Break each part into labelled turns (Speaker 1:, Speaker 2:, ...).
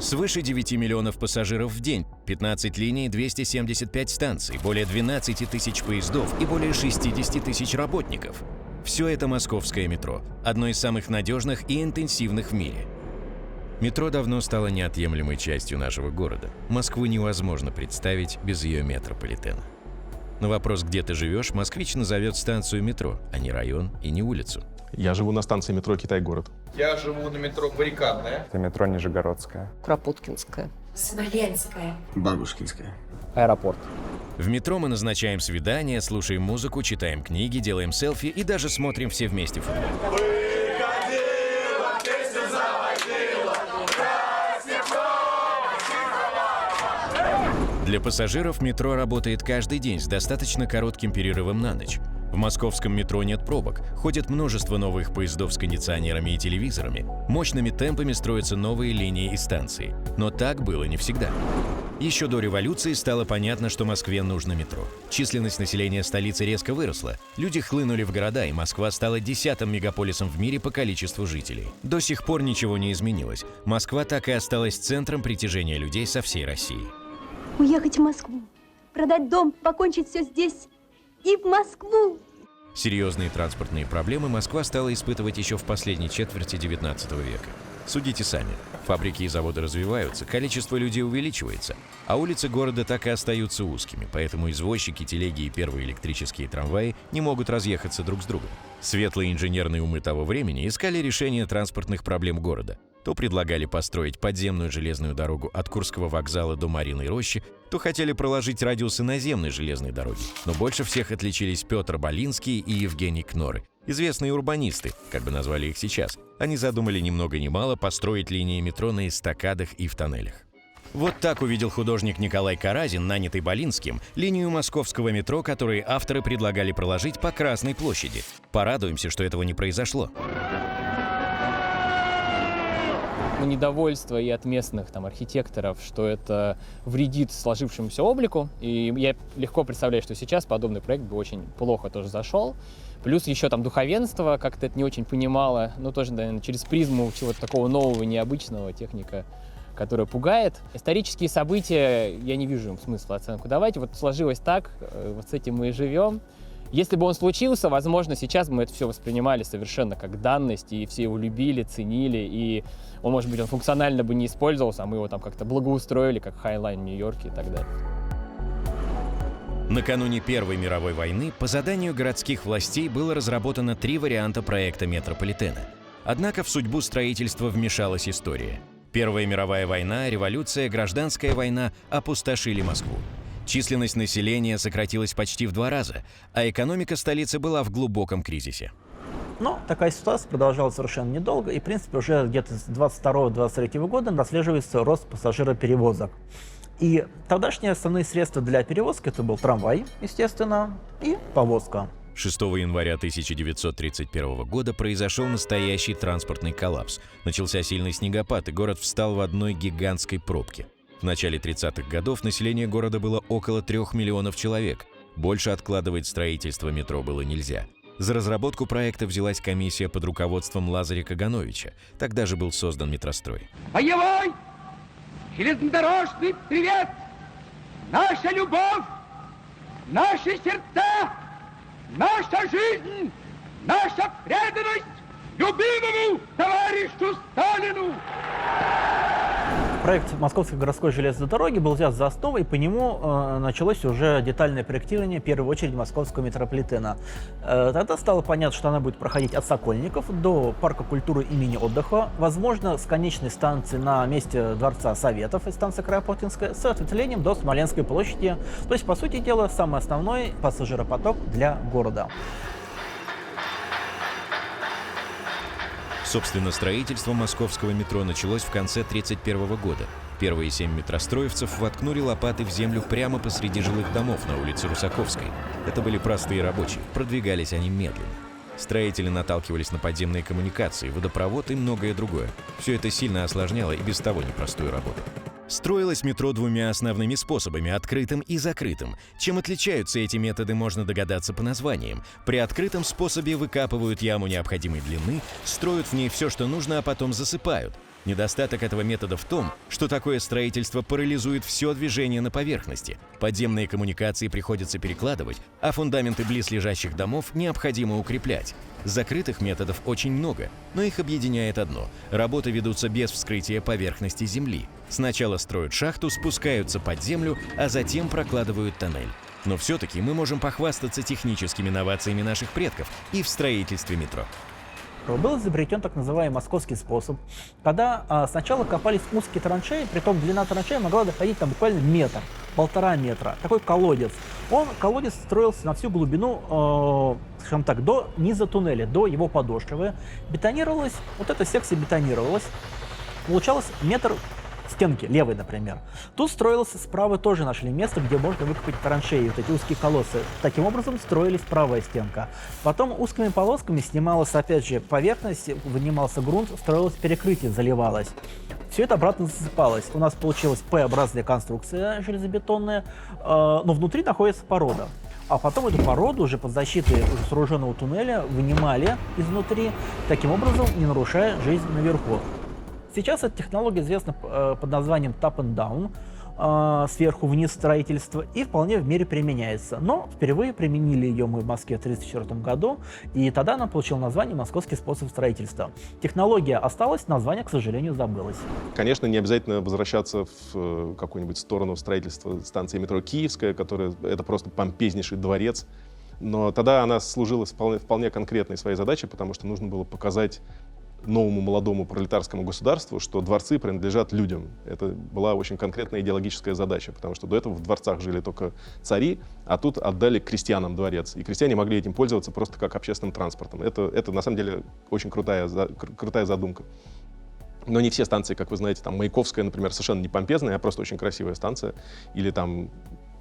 Speaker 1: Свыше 9 миллионов пассажиров в день, 15 линий, 275 станций, более 12 тысяч поездов и более 60 тысяч работников. Все это московское метро, одно из самых надежных и интенсивных в мире. Метро давно стало неотъемлемой частью нашего города. Москву невозможно представить без ее метрополитена. На вопрос, где ты живешь, москвич назовет станцию метро, а не район и не улицу.
Speaker 2: Я живу на станции метро Китай-город.
Speaker 3: Я живу на метро Баррикадная.
Speaker 4: Это метро Нижегородская.
Speaker 5: Кропоткинская.
Speaker 6: Смоленская.
Speaker 7: Бабушкинская.
Speaker 4: Аэропорт.
Speaker 1: В метро мы назначаем свидания, слушаем музыку, читаем книги, делаем селфи и даже смотрим все вместе футбол. Для пассажиров метро работает каждый день с достаточно коротким перерывом на ночь. В московском метро нет пробок, ходит множество новых поездов с кондиционерами и телевизорами, мощными темпами строятся новые линии и станции. Но так было не всегда. Еще до революции стало понятно, что Москве нужно метро. Численность населения столицы резко выросла, люди хлынули в города, и Москва стала 10-м мегаполисом в мире по количеству жителей. До сих пор ничего не изменилось. Москва так и осталась центром притяжения людей со всей России.
Speaker 8: Уехать в Москву, продать дом, покончить все здесь и в Москву.
Speaker 1: Серьезные транспортные проблемы Москва стала испытывать еще в последней четверти XIX века. Судите сами. Фабрики и заводы развиваются, количество людей увеличивается, а улицы города так и остаются узкими, поэтому извозчики, телеги и первые электрические трамваи не могут разъехаться друг с другом. Светлые инженерные умы того времени искали решение транспортных проблем города. То предлагали построить подземную железную дорогу от Курского вокзала до Мариной рощи, то хотели проложить радиусы наземной железной дороги. Но больше всех отличились Петр Болинский и Евгений Кноры, известные урбанисты, как бы назвали их сейчас. Они задумали ни много ни мало построить линии метро на эстакадах и в тоннелях. Вот так увидел художник Николай Каразин, нанятый Болинским, линию московского метро, которые авторы предлагали проложить по Красной площади. Порадуемся, что этого не произошло.
Speaker 9: Недовольство и от местных архитекторов, что это вредит сложившемуся облику. И я легко представляю, что сейчас подобный проект бы очень плохо тоже зашел. Плюс еще духовенство как-то это не очень понимало. Тоже, наверное, через призму чего-то такого нового, необычного, техника, которая пугает. Исторические события, я не вижу им смысла оценку давать. Вот сложилось так, вот с этим мы и живем. Если бы он случился, возможно, сейчас мы это все воспринимали совершенно как данность, и все его любили, ценили, и он, может быть, он функционально бы не использовался, а мы его там как-то благоустроили, как Хайлайн в Нью-Йорке и так далее.
Speaker 1: Накануне Первой мировой войны по заданию городских властей было разработано 3 варианта проекта метрополитена. Однако в судьбу строительства вмешалась история. Первая мировая война, революция, гражданская война опустошили Москву. Численность населения сократилась почти в 2 раза, а экономика столицы была в глубоком кризисе.
Speaker 10: Но такая ситуация продолжалась совершенно недолго, и, в принципе, уже где-то с 22-23 года прослеживается рост пассажироперевозок. И тогдашние основные средства для перевозки — это был трамвай, естественно, и повозка.
Speaker 1: 6 января 1931 года произошел настоящий транспортный коллапс. Начался сильный снегопад, и город встал в одной гигантской пробке. В начале 30-х годов население города было около 3 миллионов человек. Больше откладывать строительство метро было нельзя. За разработку проекта взялась комиссия под руководством Лазаря Кагановича. Тогда же был создан метрострой.
Speaker 11: Боевой железнодорожный привет! Наша любовь, наши сердца, наша жизнь, наша преданность любимому товарищу Сталину!
Speaker 10: Проект Московской городской железной дороги был взят за основу, и по нему началось уже детальное проектирование, в первую очередь, московского метрополитена. Тогда стало понятно, что она будет проходить от Сокольников до Парка культуры имени Отдыха, возможно, с конечной станции на месте Дворца Советов и станции Кропоткинская, с ответвлением до Смоленской площади. То есть, по сути дела, самый основной пассажиропоток для города.
Speaker 1: Собственно, строительство московского метро началось в конце 1931 года. Первые 7 метростроевцев воткнули лопаты в землю прямо посреди жилых домов на улице Русаковской. Это были простые рабочие, продвигались они медленно. Строители наталкивались на подземные коммуникации, водопровод и многое другое. Все это сильно осложняло и без того непростую работу. Строилось метро 2 основными способами – открытым и закрытым. Чем отличаются эти методы, можно догадаться по названиям. При открытом способе выкапывают яму необходимой длины, строят в ней все, что нужно, а потом засыпают. Недостаток этого метода в том, что такое строительство парализует все движение на поверхности. Подземные коммуникации приходится перекладывать, а фундаменты близлежащих домов необходимо укреплять. Закрытых методов очень много, но их объединяет одно – работы ведутся без вскрытия поверхности земли. Сначала строят шахту, спускаются под землю, а затем прокладывают тоннель. Но все-таки мы можем похвастаться техническими новациями наших предков и в строительстве метро.
Speaker 10: Был изобретен так называемый московский способ, когда сначала копались узкие траншеи, притом длина траншеи могла доходить там буквально метр, 1,5 метра. Такой колодец. Колодец строился на всю глубину, скажем так, до низа туннеля, до его подошвы. Бетонировалась, вот эта секция бетонировалась, получалось метр стенки, левой, например. Тут строилось справа, тоже нашли место, где можно выкопать траншеи, вот эти узкие колодцы. Таким образом строились правая стенка. Потом узкими полосками снималась, опять же, поверхность, вынимался грунт, строилось перекрытие, заливалось. Все это обратно засыпалось. У нас получилась П-образная конструкция железобетонная, но внутри находится порода. А потом эту породу уже под защитой сооруженного туннеля вынимали изнутри, таким образом не нарушая жизнь наверху. Сейчас эта технология известна под названием Tap and Down, сверху вниз строительство, и вполне в мире применяется. Но впервые применили ее мы в Москве в 1934 году, и тогда она получила название «Московский способ строительства». Технология осталась, название, к сожалению, забылось.
Speaker 2: Конечно, не обязательно возвращаться в какую-нибудь сторону строительства станции метро Киевская, которая это просто помпезнейший дворец. Но тогда она служила вполне конкретной своей задачей, потому что нужно было показать новому молодому пролетарскому государству, что дворцы принадлежат людям. Это была очень конкретная идеологическая задача, потому что до этого в дворцах жили только цари, а тут отдали крестьянам дворец. И крестьяне могли этим пользоваться просто как общественным транспортом. Это на самом деле очень крутая задумка. Но не все станции, как вы знаете, там Маяковская, например, совершенно не помпезная, а просто очень красивая станция. Или там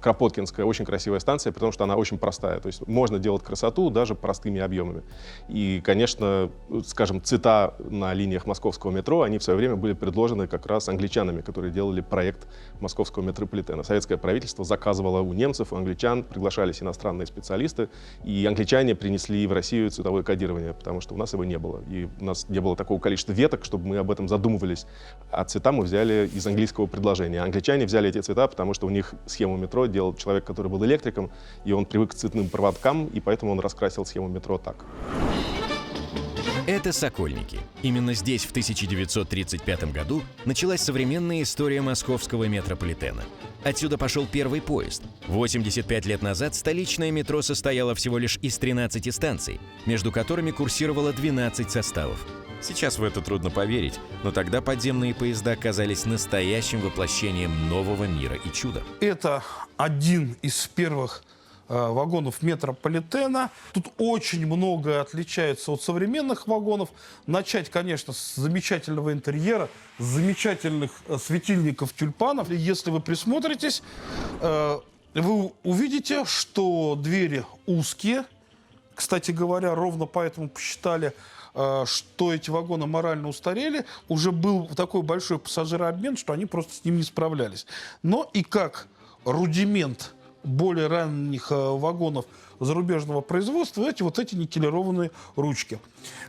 Speaker 2: Кропоткинская, очень красивая станция, потому что она очень простая. То есть можно делать красоту даже простыми объемами. И, конечно, скажем, цвета на линиях московского метро, они в свое время были предложены как раз англичанами, которые делали проект московского метрополитена. Советское правительство заказывало у немцев, у англичан, приглашались иностранные специалисты, и англичане принесли в Россию цветовое кодирование, потому что у нас его не было. И у нас не было такого количества веток, чтобы мы об этом задумывались. А цвета мы взяли из английского предложения. Англичане взяли эти цвета, потому что у них схему метро делал человек, который был электриком, и он привык к цветным проводкам, и поэтому он раскрасил схему метро так.
Speaker 1: Это Сокольники. Именно здесь в 1935 году началась современная история московского метрополитена. Отсюда пошел первый поезд. 85 лет назад столичное метро состояло всего лишь из 13 станций, между которыми курсировало 12 составов. Сейчас в это трудно поверить, но тогда подземные поезда оказались настоящим воплощением нового мира и чуда.
Speaker 5: Это один из первых вагонов метрополитена. Тут очень многое отличается от современных вагонов. Начать, конечно, с замечательного интерьера, с замечательных светильников тюльпанов. Если вы присмотритесь, вы увидите, что двери узкие. Кстати говоря, ровно поэтому посчитали, что эти вагоны морально устарели. Уже был такой большой пассажирообмен, что они просто с ним не справлялись. Но и как рудимент более ранних вагонов зарубежного производства, эти никелированные ручки.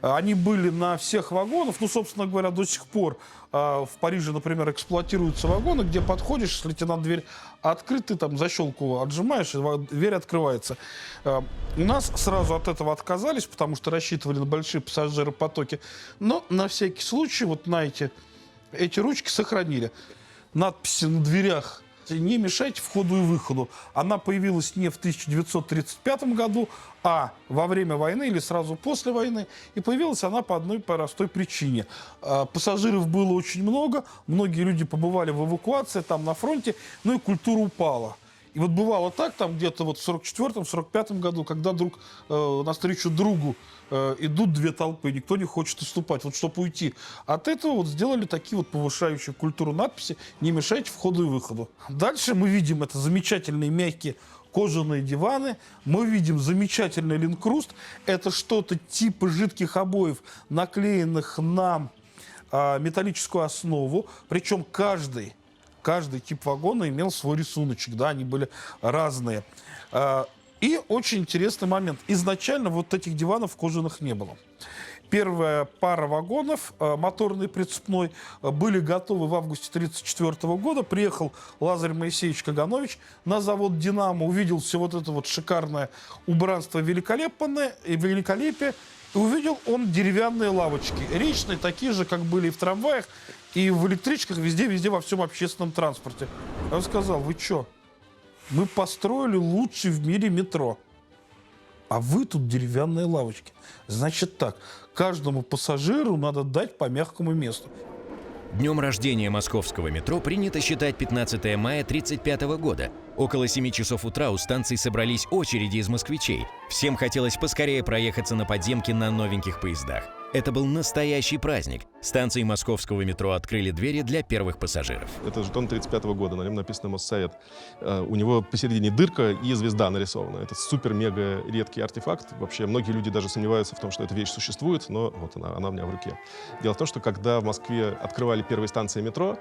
Speaker 5: Они были на всех вагонах. Ну, собственно говоря, до сих пор в Париже, например, эксплуатируются вагоны, где подходишь, если тебе надо дверь открыть, ты там защелку отжимаешь, и дверь открывается. У нас сразу от этого отказались, потому что рассчитывали на большие пассажиропотоки. Но на всякий случай вот на эти ручки сохранили. Надписи на дверях: не мешайте входу и выходу. Она появилась не в 1935 году, а во время войны или сразу после войны. И появилась она по одной простой причине. Пассажиров было очень много, многие люди побывали в эвакуации, там на фронте, ну и культура упала. И вот бывало так, там где-то вот в 1944-1945 году, когда навстречу другу идут две толпы, никто не хочет уступать. Вот чтобы уйти от этого, вот сделали такие вот повышающие культуру надписи: не мешайте входу и выходу. Дальше мы видим это замечательные мягкие кожаные диваны, мы видим замечательный линкруст. Это что-то типа жидких обоев, наклеенных на металлическую основу. Причем каждый тип вагона имел свой рисуночек, да, они были разные. И очень интересный момент. Изначально вот этих диванов кожаных не было. Первая пара вагонов, моторный прицепной, были готовы в августе 1934 года. Приехал Лазарь Моисеевич Каганович на завод «Динамо», увидел все вот это вот шикарное убранство, великолепие, и увидел он деревянные лавочки. Речные, такие же, как были и в трамваях, и в электричках, везде во всем общественном транспорте. Он сказал: вы что, мы построили лучший в мире метро, а вы тут деревянные лавочки. Значит так, каждому пассажиру надо дать по мягкому месту.
Speaker 1: Днем рождения московского метро принято считать 15 мая 1935 года. Около 7 часов утра у станции собрались очереди из москвичей. Всем хотелось поскорее проехаться на подземке на новеньких поездах. Это был настоящий праздник. Станции московского метро открыли двери для первых пассажиров.
Speaker 2: Это жетон 1935 года, на нем написано «Моссовет». У него посередине дырка и звезда нарисована. Это супер-мега редкий артефакт. Вообще многие люди даже сомневаются в том, что эта вещь существует, но вот она у меня в руке. Дело в том, что когда в Москве открывали первые станции метро,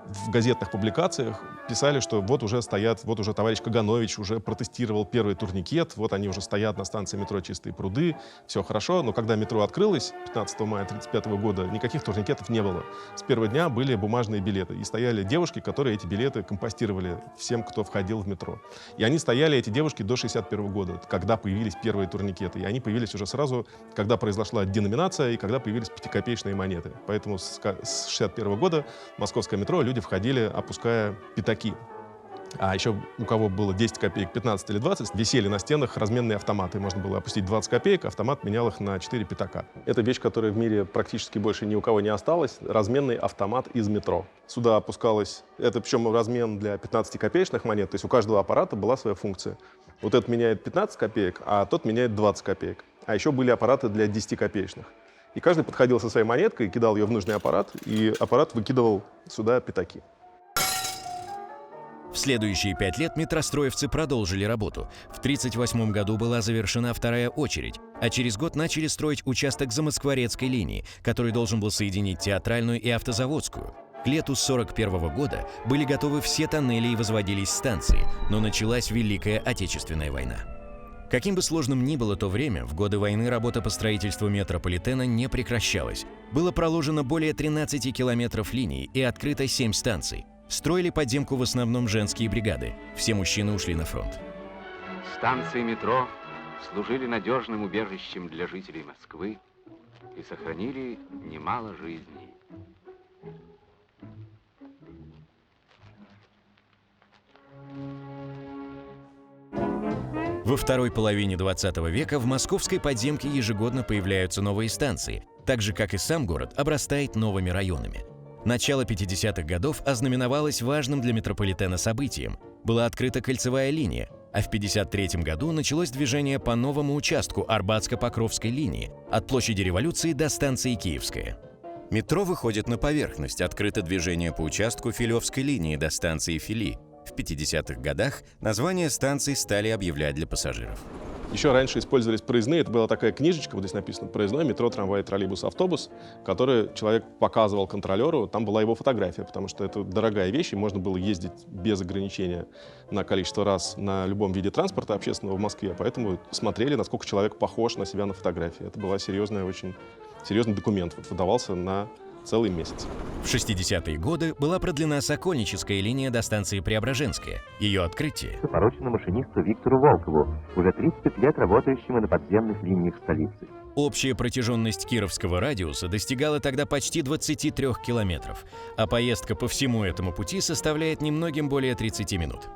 Speaker 2: в газетных публикациях писали, что вот уже товарищ Каганович уже протестировал первый турникет, вот они уже стоят на станции метро «Чистые пруды», все хорошо, но когда метро открылось 15 мая 1935 года, никаких турникетов не было. С первого дня были бумажные билеты, и стояли девушки, которые эти билеты компостировали всем, кто входил в метро. И они стояли, эти девушки, до 1961 года, когда появились первые турникеты, и они появились уже сразу, когда произошла деноминация и когда появились 5-копеечные монеты. Поэтому с 1961 года в московское метро люди входили, опуская пятаки. А еще у кого было 10 копеек, 15 или 20, висели на стенах разменные автоматы. Можно было опустить 20 копеек, автомат менял их на 4 пятака. Это вещь, которая в мире практически больше ни у кого не осталась. Разменный автомат из метро. Сюда опускалось, это причем размен для 15-копеечных монет, то есть у каждого аппарата была своя функция. Вот этот меняет 15 копеек, а тот меняет 20 копеек. А еще были аппараты для 10-копеечных. И каждый подходил со своей монеткой, кидал ее в нужный аппарат, и аппарат выкидывал сюда пятаки.
Speaker 1: В следующие 5 лет метростроевцы продолжили работу. В 1938 году была завершена вторая очередь, а через год начали строить участок Замоскворецкой линии, который должен был соединить Театральную и Автозаводскую. К лету 1941 года были готовы все тоннели и возводились станции, но началась Великая Отечественная война. Каким бы сложным ни было то время, в годы войны работа по строительству метрополитена не прекращалась. Было проложено более 13 километров линий и открыто 7 станций. Строили подземку в основном женские бригады. Все мужчины ушли на фронт.
Speaker 6: Станции метро служили надежным убежищем для жителей Москвы и сохранили немало жизней.
Speaker 1: Во второй половине 20 века в московской подземке ежегодно появляются новые станции, так же, как и сам город обрастает новыми районами. Начало 50-х годов ознаменовалось важным для метрополитена событием. Была открыта кольцевая линия, а в 1953 году началось движение по новому участку Арбатско-Покровской линии от площади Революции до станции Киевская. Метро выходит на поверхность, открыто движение по участку Филевской линии до станции Фили. В 50-х годах названия станций стали объявлять для пассажиров.
Speaker 2: Еще раньше использовались проездные. Это была такая книжечка, вот здесь написано «Проездной, метро, трамвай, троллейбус, автобус», который человек показывал контролеру. Там была его фотография, потому что это дорогая вещь, и можно было ездить без ограничения на количество раз на любом виде транспорта общественного в Москве. Поэтому смотрели, насколько человек похож на себя на фотографии. Это была очень серьезный документ, вот, выдавался на целый месяц.
Speaker 1: В 60-е годы была продлена Сокольническая линия до станции Преображенская. Ее открытие
Speaker 7: поручено машинисту Виктору Волкову, уже 30 лет работающему на подземных линиях столицы.
Speaker 1: Общая протяженность Кировского радиуса достигала тогда почти 23 километров, а поездка по всему этому пути составляет немногим более 30 минут.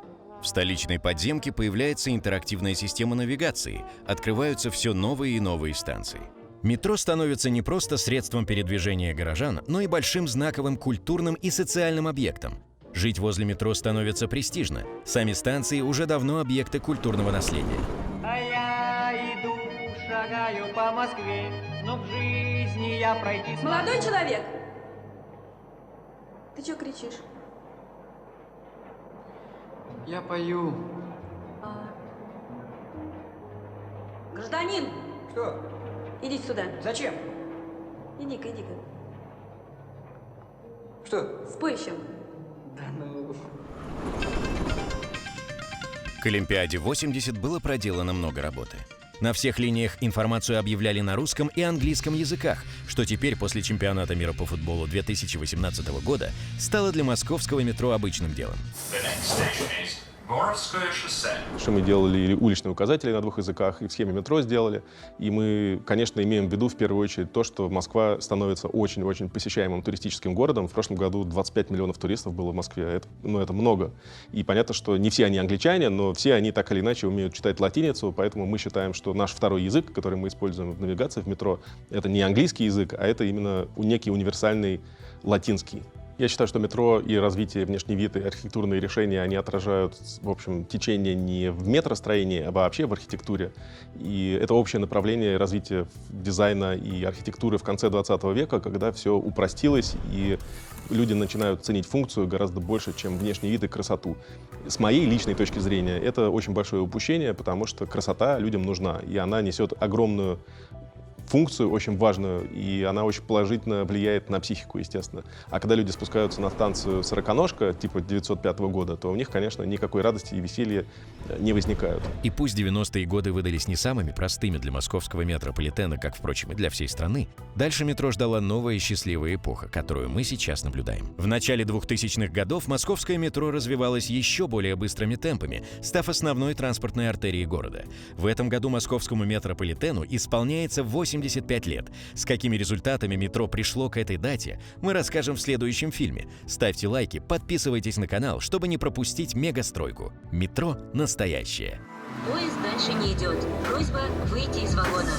Speaker 1: В столичной подземке появляется интерактивная система навигации, открываются все новые и новые станции. Метро становится не просто средством передвижения горожан, но и большим знаковым культурным и социальным объектом. Жить возле метро становится престижно. Сами станции уже давно объекты культурного наследия.
Speaker 12: А я иду, шагаю по Москве, но в жизни я пройти смогу.
Speaker 8: Молодой человек! Ты что кричишь?
Speaker 12: Я пою.
Speaker 8: Гражданин!
Speaker 12: Что?
Speaker 8: Иди сюда.
Speaker 12: Зачем?
Speaker 8: Иди-ка.
Speaker 12: Что?
Speaker 8: Спой еще.
Speaker 12: Да ну...
Speaker 1: К Олимпиаде 80 было проделано много работы. На всех линиях информацию объявляли на русском и английском языках, что теперь после чемпионата мира по футболу 2018 года стало для московского метро обычным делом.
Speaker 13: Боровское шоссе.
Speaker 2: Что мы делали или уличные указатели на 2 языках, и в схеме метро сделали. И мы, конечно, имеем в виду в первую очередь то, что Москва становится очень-очень посещаемым туристическим городом. В прошлом году 25 миллионов туристов было в Москве. Это много. И понятно, что не все они англичане, но все они так или иначе умеют читать латиницу, поэтому мы считаем, что наш второй язык, который мы используем в навигации в метро, это не английский язык, а это именно некий универсальный латинский. Я считаю, что метро и развитие внешний вид и архитектурные решения, они отражают, в общем, течение не в метростроении, а вообще в архитектуре. И это общее направление развития дизайна и архитектуры в конце 20 века, когда все упростилось, и люди начинают ценить функцию гораздо больше, чем внешний вид и красоту. С моей личной точки зрения, это очень большое упущение, потому что красота людям нужна, и она несет огромную функцию очень важную, и она очень положительно влияет на психику, естественно. А когда люди спускаются на станцию «Сороконожка» типа 905 года, то у них, конечно, никакой радости и веселья не возникают.
Speaker 1: И пусть 90-е годы выдались не самыми простыми для московского метрополитена, как, впрочем, и для всей страны, дальше метро ждала новая счастливая эпоха, которую мы сейчас наблюдаем. В начале 2000-х годов московское метро развивалось еще более быстрыми темпами, став основной транспортной артерией города. В этом году московскому метрополитену исполняется 85 лет. С какими результатами метро пришло к этой дате, мы расскажем в следующем фильме. Ставьте лайки, подписывайтесь на канал, чтобы не пропустить мегастройку. Метро настоящее.
Speaker 14: Поезд дальше не идет. Просьба выйти из вагона.